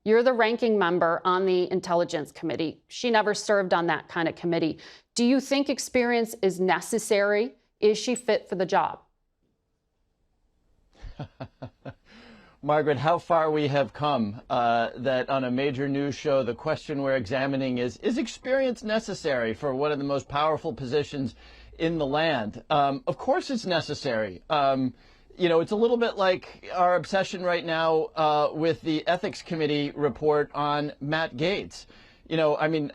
You're the ranking member on the Intelligence Committee. She never served on that kind of committee. Do you think experience is necessary? Is she fit for the job? Margaret, how far we have come that on a major news show, the question we're examining is experience necessary for one of the most powerful positions in the land? Of course it's necessary. You know, it's a little bit like our obsession right now with the Ethics Committee report on Matt Gaetz. You know, I mean,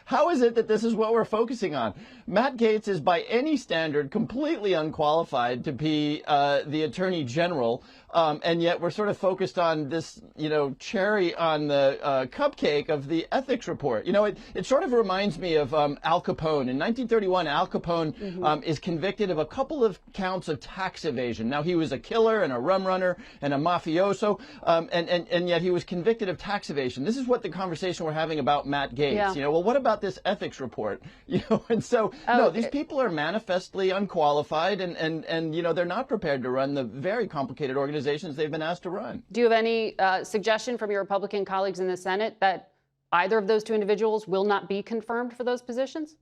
how is it that this is what we're focusing on? Matt Gaetz is by any standard completely unqualified to be the Attorney General, and yet we're sort of focused on this, you know, cherry on the cupcake of the ethics report. You know, it sort of reminds me of Al Capone. In 1931, Al Capone is convicted of a couple of counts of tax evasion. Now, he was a killer and a rum runner and a mafioso, and yet he was convicted of tax evasion. This is what the conversation we're having about Matt Gaetz. Yeah. You know, well, what about this ethics report? You know, and so, no, these people are manifestly unqualified, and you know, they're not prepared to run the very complicated organizations they've been asked to run. Do you have any suggestion from your Republican colleagues in the Senate that either of those two individuals will not be confirmed for those positions?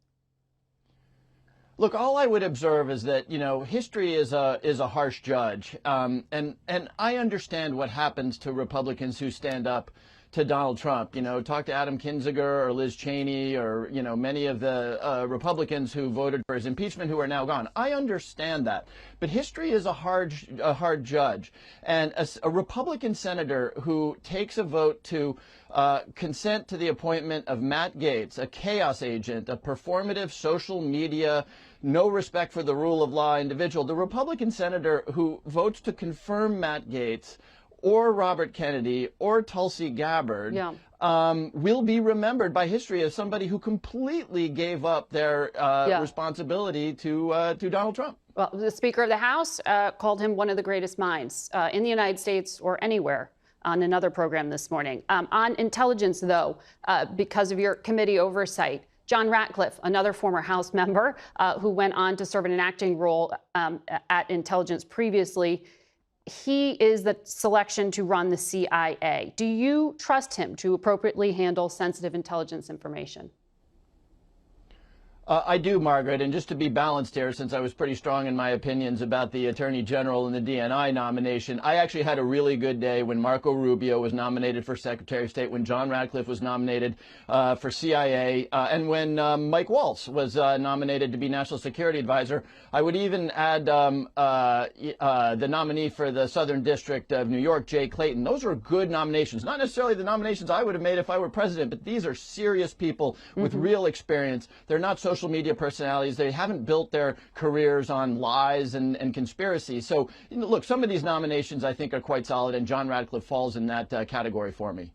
Look, all I would observe is that, you know, history is a harsh judge, and I understand what happens to Republicans who stand up to Donald Trump. You know, talk to Adam Kinzinger or Liz Cheney or, you know, many of the Republicans who voted for his impeachment who are now gone. I understand that. But history is a hard judge. And a Republican senator who takes a vote to consent to the appointment of Matt Gaetz, a chaos agent, a performative social media, no respect for the rule of law individual, the Republican senator who votes to confirm Matt Gaetz or Robert Kennedy or Tulsi Gabbard will be remembered by history as somebody who completely gave up their responsibility to Donald Trump. Well, the Speaker of the House called him one of the greatest minds in the United States or anywhere on another program this morning. On intelligence, though, because of your committee oversight, John Ratcliffe, another former House member who went on to serve in an acting role at intelligence previously, he is the selection to run the CIA. Do you trust him to appropriately handle sensitive intelligence information? I do, Margaret, and just to be balanced here, since I was pretty strong in my opinions about the Attorney General and the DNI nomination, I actually had a really good day when Marco Rubio was nominated for Secretary of State, when John Ratcliffe was nominated for CIA, and when Mike Waltz was nominated to be National Security Advisor. I would even add the nominee for the Southern District of New York, Jay Clayton. Those were good nominations. Not necessarily the nominations I would have made if I were president, but these are serious people with real experience. They're not social media personalities. They haven't built their careers on lies and conspiracy. So, you know, look, some of these nominations I think are quite solid, and John Ratcliffe falls in that category for me.